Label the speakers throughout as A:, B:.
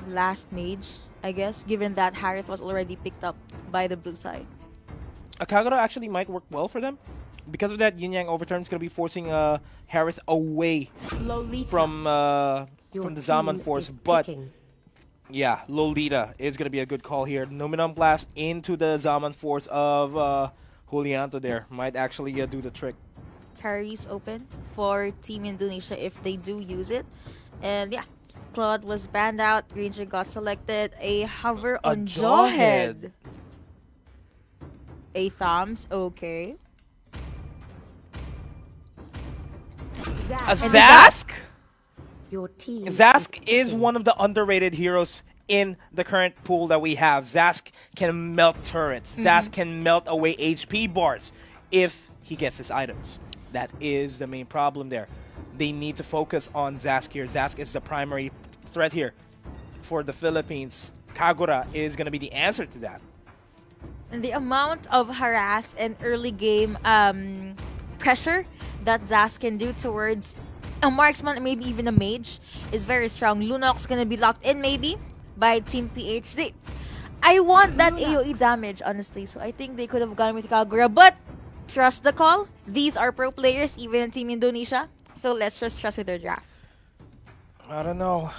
A: last mage, I guess, given that Harith was already picked up by the blue side.
B: Kagura actually might work well for them. Because of that, Yin Yang Overturn is going to be forcing Harith away from the Zaman force. But yeah, Lolita is going to be a good call here. Numinum Blast into the Zaman force of Julianto there. Might actually do the trick.
A: Carries open for Team Indonesia if they do use it. And yeah, Claude was banned out. Ranger got selected. A hover on Jawhead. A thumbs, okay.
B: A Zask?
C: Your team
B: Zask is one of the underrated heroes in the current pool that we have. Zask can melt turrets. Zask can melt away HP bars if he gets his items. That is the main problem there. They need to focus on Zask here. Zask is the primary threat here for the Philippines. Kagura is going to be the answer to that.
A: And the amount of harass and early game pressure that Zaz can do towards a marksman, maybe even a mage, is very strong. Lunox gonna be locked in maybe by Team PH. I want that AoE damage, honestly, so I think they could have gone with Kagura, but trust the call. These are pro players, even in Team Indonesia, so let's just trust with their draft.
B: I don't know.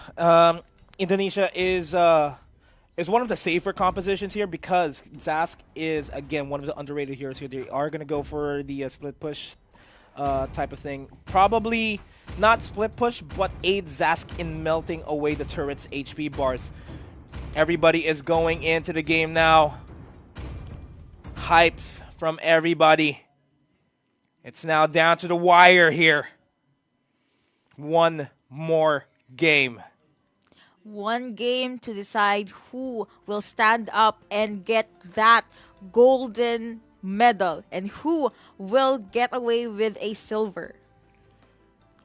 B: Indonesia is one of the safer compositions here because Zask is, again, one of the underrated heroes here. They are going to go for the split push type of thing. Probably not split push, but aid Zask in melting away the turret's HP bars. Everybody is going into the game now. Hypes from everybody. It's now down to the wire here. One more game.
A: One game to decide who will stand up and get that golden medal and who will get away with a silver.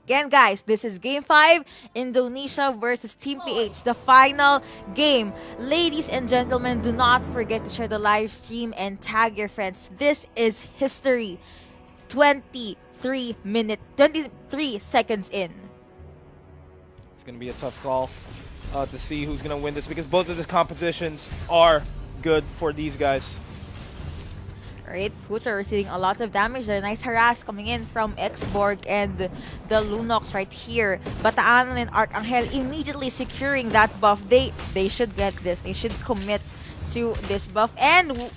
A: Again, guys, this is Game 5, Indonesia versus Team PH, the final game. Ladies and gentlemen, do not forget to share the live stream and tag your friends. This is history. 23 seconds in.
B: It's going to be a tough call to see who's going to win this because both of the compositions are good for these guys.
A: Right, Putra receiving a lot of damage. A nice harass coming in from Xborg and the Lunox right here. Bataanan and Arcangel immediately securing that buff. They should get this. They should commit to this buff. And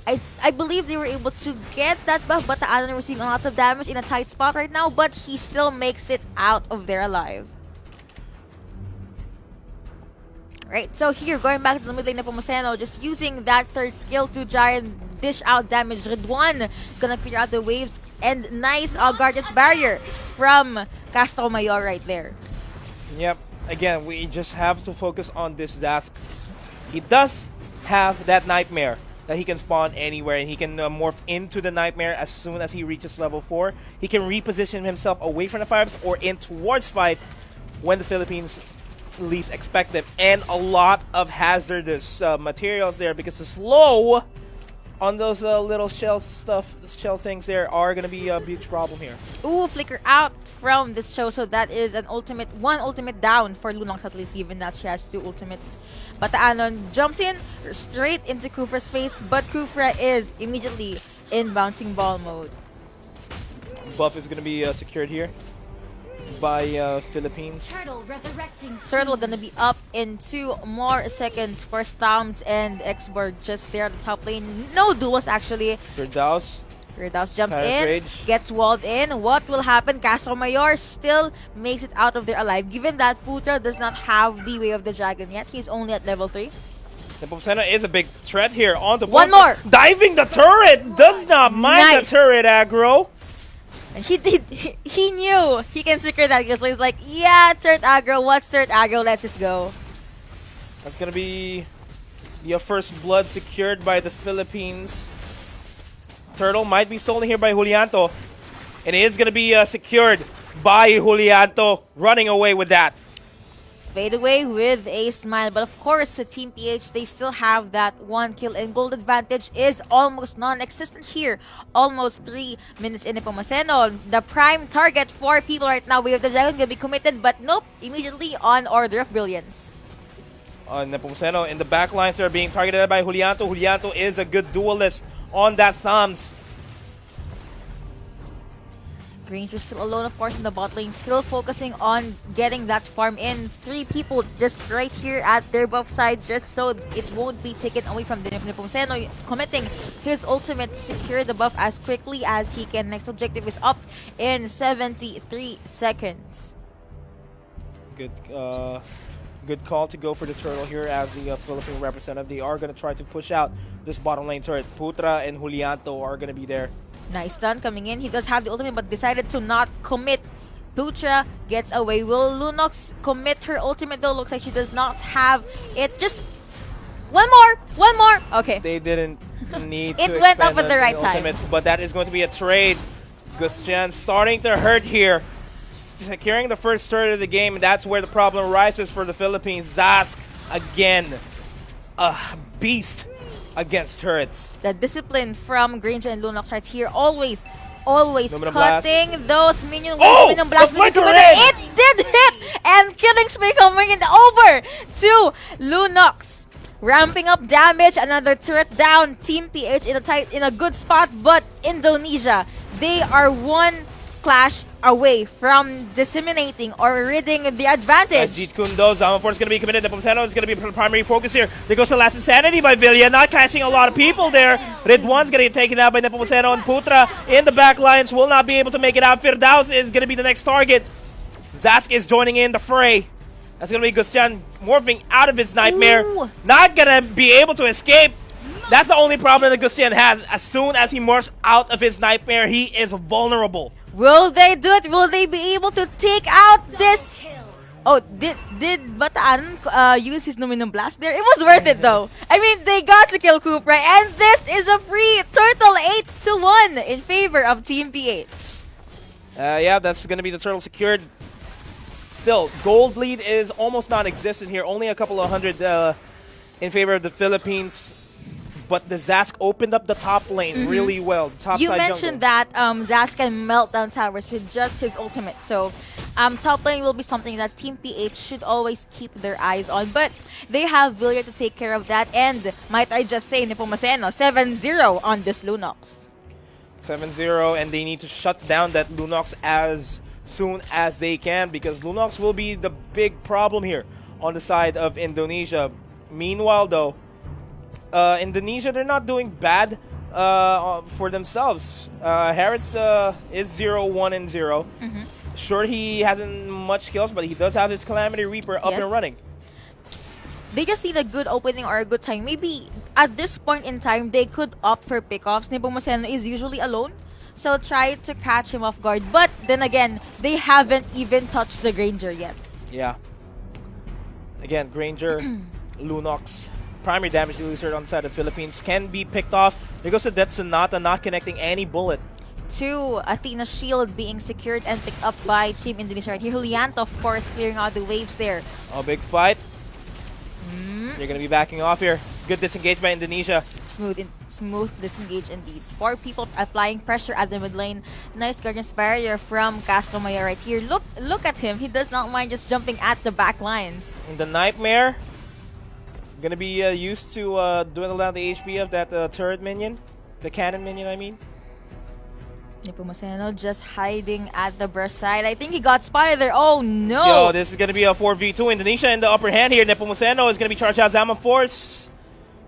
A: I believe they were able to get that buff. Bataanan receiving a lot of damage in a tight spot right now, but he still makes it out of there alive. Right, so here, going back to the mid lane of Pomoceno, just using that third skill to try and dish out damage. Ridwan gonna clear out the waves, and nice Guardian's Barrier from Castro Mayor right there.
B: Yep, again, we just have to focus on this Zask. He does have that Nightmare that he can spawn anywhere, and he can morph into the Nightmare as soon as he reaches level 4. He can reposition himself away from the fights or in towards fight when the Philippines least expect them, and a lot of hazardous materials there because the slow on those little shell things there are gonna be a huge problem here.
A: Ooh, flicker out from this show, so that is an one ultimate down for Lunox at least, even that she has 2 ultimates. But Anon jumps in straight into Kufra's face, but Kufra is immediately in bouncing ball mode.
B: Buff is gonna be secured here by Philippines.
A: Turtle gonna be up in 2 more seconds for Stams and Xborg just there at the top lane. No duels actually.
B: Firdaus
A: jumps in,
B: Rage.
A: gets walled in. What will happen? Castro Mayor still makes it out of there alive. Given that Putra does not have the Way of the Dragon yet, he's only at level 3.
B: Nepomsena is a big threat here on the
A: one more!
B: Diving the turret! Does not mind the turret aggro.
A: And he knew he can secure that kill, so he's like, yeah, turret aggro, what's turret aggro, let's just go.
B: That's gonna be the first blood secured by the Philippines. Turtle might be stolen here by Julianto, and it is gonna be secured by Julianto, running away with that.
A: Fade away with a smile, but of course, Team PH, they still have that 1 kill, and gold advantage is almost non-existent here. Almost 3 minutes in Pomoceno. The prime target for people right now, Way of the Dragon gonna be committed, but nope, immediately on Order of Brilliance.
B: Nepomuceno in the back lines are being targeted by Julianto. Julianto is a good duelist on that thumbs.
A: Granger still alone, of course, in the bot lane, still focusing on getting that farm in. 3 people just right here at their buff side, just so it won't be taken away from the Nepomuceno, committing his ultimate to secure the buff as quickly as he can. Next objective is up in 73 seconds.
B: Good call to go for the turtle here as the Philippine representative. They are going to try to push out this bottom lane turret. Putra and Julianto are going to be there.
A: Nice stun coming in. He does have the ultimate but decided to not commit. Putra gets away. Will Lunox commit her ultimate though? Looks like she does not have it. Just one more. Okay.
B: They didn't need
A: It
B: to
A: went up
B: expend
A: at the right time.
B: ultimates, but that is going to be a trade. Gustian starting to hurt here. Securing the first third of the game, and that's where the problem rises for the Philippines. Zask, again, a beast against turrets.
A: The discipline from Granger and Lunox right here, always
B: Luminum
A: cutting
B: blast.
A: those minion with
B: Oh!
A: Luminum blast.
B: The flicker
A: It did hit! And killing spree coming in over to Lunox. Ramping up damage, another turret down. Team PH in a good spot, but Indonesia, they are one clash away from disseminating or ridding the advantage.
B: As Jeet Kundo, Zamafor is going to be committed. Nepomuceno is going to be the primary focus here. There goes the last insanity by Villia, not catching a lot of people there. Red One's going to get taken out by Nepomuceno, and Putra in the back lines will not be able to make it out. Firdaus is going to be the next target. Zask is joining in the fray. That's going to be Gustian morphing out of his nightmare.
A: Ooh.
B: Not going to be able to escape. That's the only problem that Gustian has. As soon as he morphs out of his nightmare, he is vulnerable.
A: Will they do it? Will they be able to take out this? Oh, did Bataan use his Luminum Blast there? It was worth it though. I mean, they got to kill Cooper, and this is a free turtle 8-1 in favor of Team PH.
B: Yeah, that's going to be the turtle secured. Still, gold lead is almost non-existent here. Only a couple of hundred in favor of the Philippines. But the Zask opened up the top lane really well. The top
A: You
B: side
A: mentioned
B: jungle.
A: that Zask can melt down towers with just his ultimate. So top lane will be something that Team PH should always keep their eyes on. But they have Villia to take care of that. And might I just say, Nepomuceno, 7-0 on this Lunox.
B: 7-0, and they need to shut down that Lunox as soon as they can, because Lunox will be the big problem here on the side of Indonesia. Meanwhile, though, Indonesia, they're not doing bad for themselves. Harris is 0-1-0. Sure, he hasn't much skills, but he does have his Calamity Reaper up and running.
A: They just need a good opening or a good time. Maybe at this point in time, they could opt for pickoffs. Nepomuceno is usually alone, so try to catch him off guard. But then again, they haven't even touched the Granger yet.
B: Yeah. Again, Granger, Lunox, primary damage dealer on the side of the Philippines can be picked off. There goes the Death Sonata, not connecting any bullet.
A: 2, Athena Shield being secured and picked up by Team Indonesia right here. Julianto, of course, clearing out the waves there.
B: A big fight. They're going to be backing off here. Good disengage by Indonesia.
A: Smooth disengage indeed. 4 people applying pressure at the mid lane. Nice Guardian's Barrier from Castromaya right here. Look at him. He does not mind just jumping at the back lines.
B: In the Nightmare, going to be used to dwindle down the HP of that turret minion. The cannon minion, I mean.
A: Nepomuceno just hiding at the burst side. I think he got spotted there. Oh no!
B: Yo, this is going to be a 4v2. Indonesia in the upper hand here. Nepomuceno is going to be charged out. Zaman Force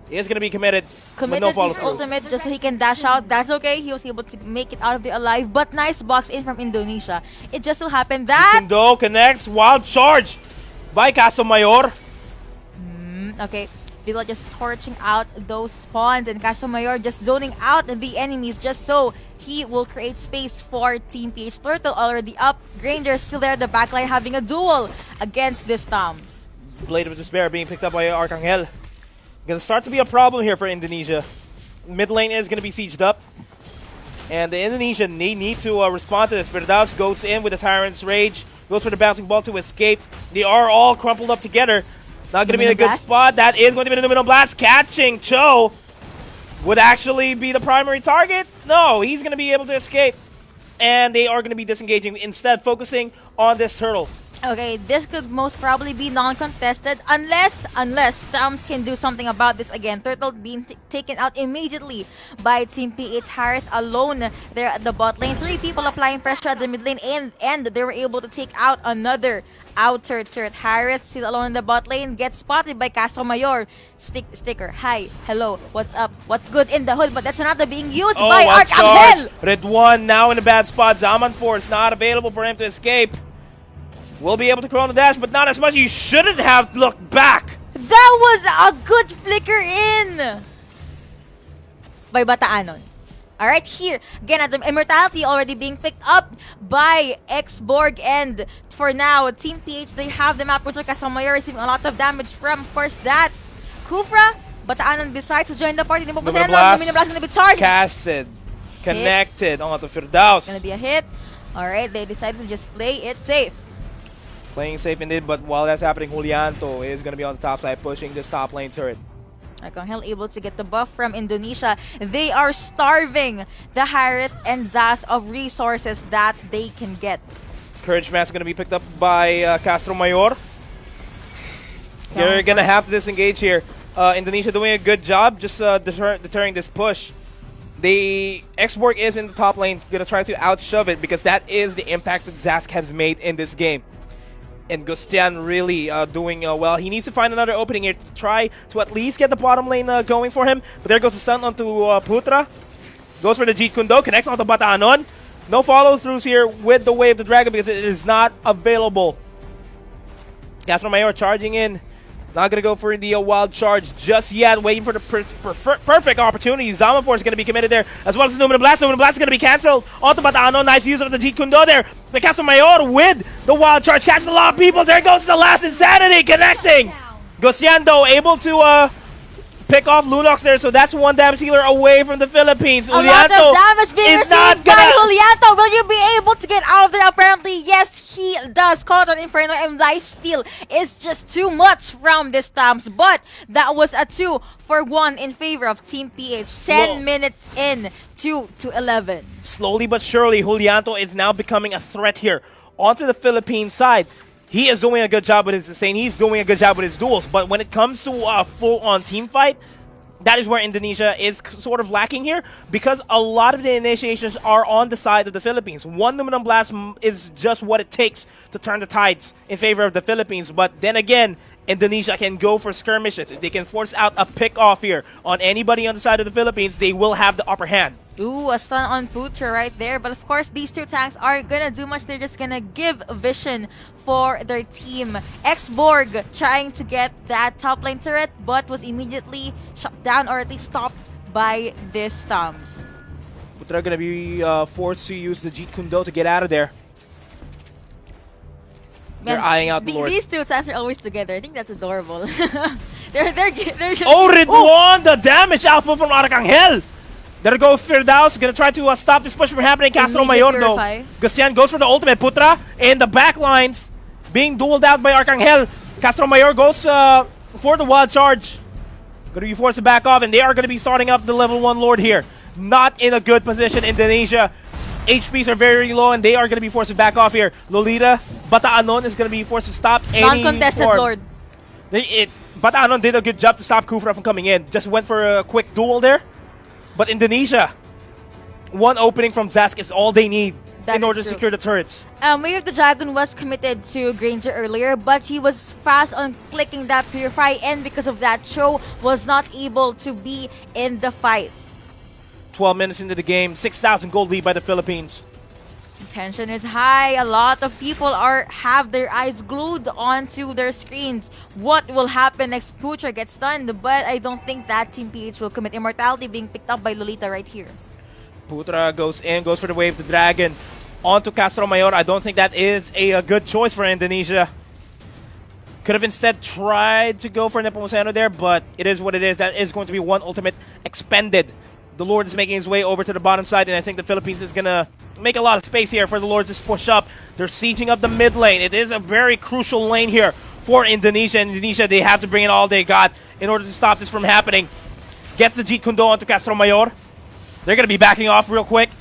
B: is going to be committed with no
A: Committed
B: follow
A: his
B: through.
A: ultimate just so he can dash out. That's okay. He was able to make it out of there alive. But nice box in from Indonesia. It just so happened that...
B: Kundo connects. Wild charge by Casomayor.
A: Okay. Villa just torching out those spawns, and Casomayor just zoning out the enemies just so he will create space for Team PH. Turtle already up. Granger still there at the backline having a duel against this Toms.
B: Blade of Despair being picked up by Arcangel. Gonna start to be a problem here for Indonesia. Mid lane is gonna be sieged up. And the Indonesian, they need to respond to this. Firdaus goes in with the Tyrant's Rage. Goes for the bouncing ball to escape. They are all crumpled up together. Not going to be in a good spot. That is going to be the Luminum Blast. Catching Cho would actually be the primary target. No, he's going to be able to escape. And they are going to be disengaging, instead focusing on this turtle.
A: Okay, this could most probably be non-contested unless Stamps can do something about this again. Turtle being taken out immediately by Team PH. Harith alone there at the bot lane. 3 people applying pressure at the mid lane, and they were able to take out another outer turret. Harith still alone in the bot lane, gets spotted by Castro Mayor. Sticker, hi, hello, what's up, what's good in the hood, but that's not being used by
B: what
A: Arcangel.
B: charge! Red 1 now in a bad spot. Zaman Force not available for him to escape. Will be able to Chrono Dash, but not as much. You shouldn't have looked back.
A: That was a good flicker in by Bataanon. Alright, here, again, at the Immortality already being picked up by Xborg, and for now, Team PH, they have the map, which Kasamayo receiving a lot of damage from, of course, that. Kufra, Bataanon decides to join the party. Lumina Blast gonna be charged.
B: Casted. Connected onto Firdaus.
A: Gonna be a hit. Alright, they decided to just play it safe.
B: Playing safe indeed, but while that's happening, Julianto is going to be on the top side pushing this top lane turret.
A: Arcangel able to get the buff from Indonesia. They are starving the Harith and Zaz of resources that they can get.
B: Courage Mask going to be picked up by Castro Mayor. You're going to have to disengage here. Indonesia doing a good job just deterring this push. The Xborg is in the top lane, going to try to outshove it because that is the impact that Zask has made in this game. And Gustian really doing well. He needs to find another opening here to try to at least get the bottom lane going for him. But there goes the stun onto Putra. Goes for the Jeet Kundo. Connects onto Bataanon. No follow-throughs here with the Wave of the Dragon because it is not available. Castro Mayor charging in. Not going to go for the wild charge just yet. Waiting for the perfect opportunity. Zamafor is going to be committed there. As well as Lumina Blast. Lumina Blast is going to be cancelled onto Bataanon. Nice use of the Jeet Kundo there. The Castro Mayor with the wild charge. Catches a lot of people. There goes the last Insanity. Connecting. Gociando able to pick off Lunox there. So that's one damage healer away from the Philippines.
A: A lot of damage being received by Julianto. Will you be able to get out of there? Apparently, yes, he does. Caught on Inferno, and lifesteal is just too much from this Stamps. But that was a 2-for-1 in favor of Team PH. 10 minutes in, 2-11.
B: Slowly but surely, Julianto is now becoming a threat here onto the Philippine side. He is doing a good job with his sustain. He's doing a good job with his duels. But when it comes to a full-on team fight, that is where Indonesia is sort of lacking here because a lot of the initiations are on the side of the Philippines. One Luminum Blast is just what it takes to turn the tides in favor of the Philippines. But then again, Indonesia can go for skirmishes. If they can force out a pick-off here on anybody on the side of the Philippines, they will have the upper hand.
A: Ooh, a stun on Putra right there. But of course, these 2 tanks aren't gonna do much. They're just gonna give vision for their team. Xborg trying to get that top lane turret, but was immediately shut down or at least stopped by this Stamps.
B: Putra gonna be forced to use the Jeet Kundo to get out of there. They're eyeing out the Lord.
A: These 2 tanks are always together. I think that's adorable. they're
B: oh, Ridwan, the damage output from Arcangel. There goes Firdaus, gonna try to stop this push from happening. Castro Mayor though. Gustian goes for the ultimate. Putra in the back lines, being dueled out by Arcangel. Castro Mayor goes for the wild charge. Gonna be forced to back off, and they are gonna be starting up the level 1 Lord here. Not in a good position. Indonesia HPs are very low, and they are gonna be forced to back off here. Lolita, Bataanon is gonna be forced to stop any
A: non-contested Lord.
B: Bataanon did a good job to stop Kufra from coming in. Just went for a quick duel there. But Indonesia, one opening from Zask is all they need in order to secure the turrets.
A: Wave of the Dragon was committed to Granger earlier, but he was fast on clicking that Purify, and because of that, Cho was not able to be in the fight.
B: 12 minutes into the game, 6,000 gold lead by the Philippines.
A: Tension is high. A lot of people have their eyes glued onto their screens. What will happen next? Putra gets stunned, but I don't think that Team PH will commit. Immortality being picked up by Lolita right here.
B: Putra goes in, goes for the Wave of the Dragon onto Castro Mayor. I don't think that is a good choice for Indonesia. Could have instead tried to go for Nepomuceno there, but it is what it is. That is going to be one ultimate expended. The Lord is making his way over to the bottom side, and I think the Philippines is going to make a lot of space here for the Lord to push up. They're sieging up the mid lane. It is a very crucial lane here for Indonesia. Indonesia, they have to bring in all they got in order to stop this from happening. Gets the Jeet Kundo onto Castro Mayor. They're going to be backing off real quick.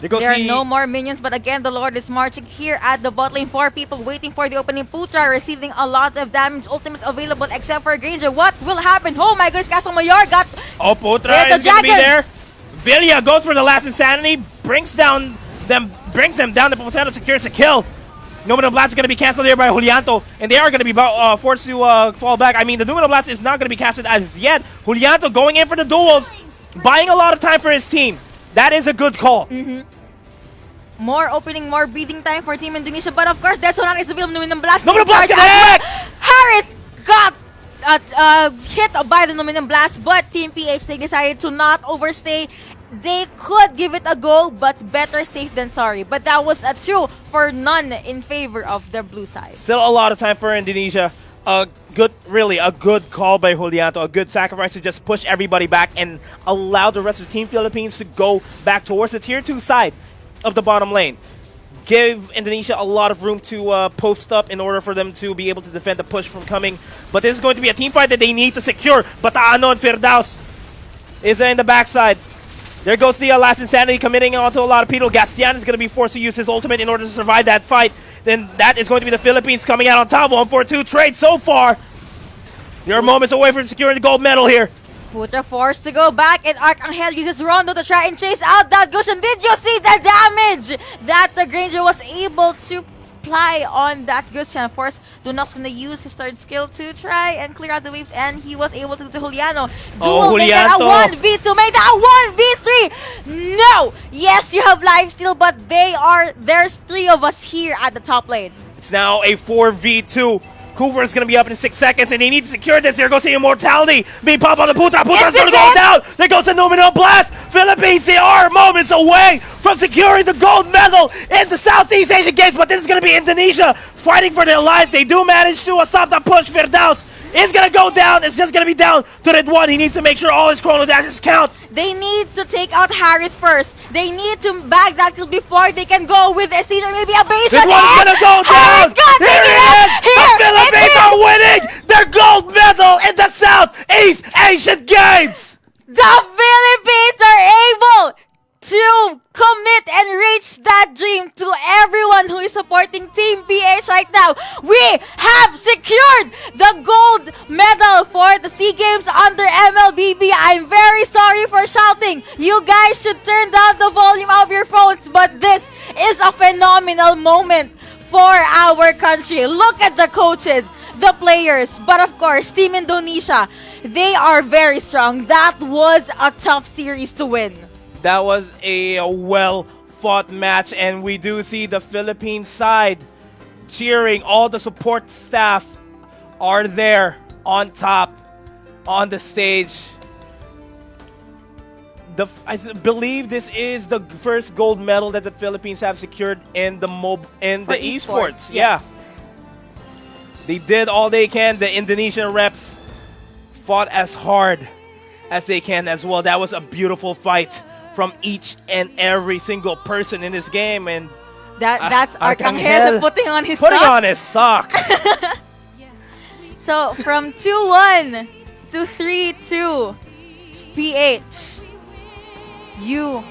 B: You go
A: There
B: see
A: are no more minions, but again, the Lord is marching here at the bot lane. 4 people waiting for the opening. Putra receiving a lot of damage. Ultimates available except for Granger. What will happen? Oh my goodness, Castle Mayor got...
B: Oh, Putra
A: There's the
B: is gonna be
A: dragon.
B: there. Villia goes for the last insanity, brings them down. The Pomoceno secures the kill. Numinal Blast is going to be cancelled here by Julianto, and they are going to be forced to fall back. I mean, the Numinal Blast is not going to be casted as yet. Julianto going in for the duels, buying a lot of time for his team. That is a good call.
A: More opening, more breathing time for Team Indonesia, but of course, that's not is available. Numinum Blast.
B: Numinal Blast
A: Charge as
B: connects!
A: well. Harith got hit by the Numinum Blast, but Team PH, they decided to not overstay. They could give it a go, but better safe than sorry. But that was a 2 for none in favor of the blue side.
B: Still a lot of time for Indonesia. Really a good call by Julianto. A good sacrifice to just push everybody back and allow the rest of Team Philippines to go back towards the tier 2 side of the bottom lane. Give Indonesia a lot of room to post up in order for them to be able to defend the push from coming. But this is going to be a team fight that they need to secure. Bataano and Firdaus is in the backside. There goes the last insanity committing onto a lot of people. Gastian is going to be forced to use his ultimate in order to survive that fight. Then that is going to be the Philippines coming out on top. 1-4-2 trade so far. You're moments away from securing the gold medal here.
A: Putra forced to go back, and Arcangel uses Rondo to try and chase out that Gushin. Did you see the damage that the Granger was able to apply on that Gushin? Force Dunox gonna use his third skill to try and clear out the waves, and he was able to Juliano.
B: Oh,
A: Make that
B: Julianto.
A: a 1v2, make that 1v3! No! Yes, you have life steal, but there's 3 of us here at the top lane.
B: It's now a 4v2. Hoover is going to be up in 6 seconds, and they need to secure this. There goes the Immortality being popped on the Putra. Putra's going to go down. There goes the Numinal Blast. Philippines, they are moments away from securing the gold medal in the Southeast Asian Games, but this is going to be Indonesia fighting for their lives. They do manage to stop the push. Firdaus is going to go down. It's just going to be down to Red 1. He needs to make sure all his chrono dashes count.
A: They need to take out Harith first. They need to bag that kill before they can go with a season, maybe a base
B: This
A: shot.
B: one's
A: And
B: gonna go down!
A: Harith got
B: Here
A: taken
B: it
A: out!
B: is!
A: Here
B: The Philippines
A: it
B: are
A: is!
B: winning their gold medal in the Southeast Asian Games!
A: The Philippines are able to commit and reach that dream. To everyone who is supporting Team PH right now, we have secured the gold medal for the SEA Games under MLBB. I'm very sorry for shouting. You guys should turn down the volume of your phones, but this is a phenomenal moment for our country. Look at the coaches, the players, but of course, Team Indonesia, they are very strong. That was a tough series to win.
B: That was a well-fought match, and we do see the Philippine side cheering. All the support staff are there on top, on the stage. I believe this is the first gold medal that the Philippines have secured in the esports.
A: Yes.
B: Yeah, they did all they can. The Indonesian reps fought as hard as they can as well. That was a beautiful fight from each and every single person in this game, and
A: That's
B: Arcangel
A: Arcangel putting on his
B: putting
A: sock.
B: on his sock.
A: So from 2-1 to 3-2, PH, you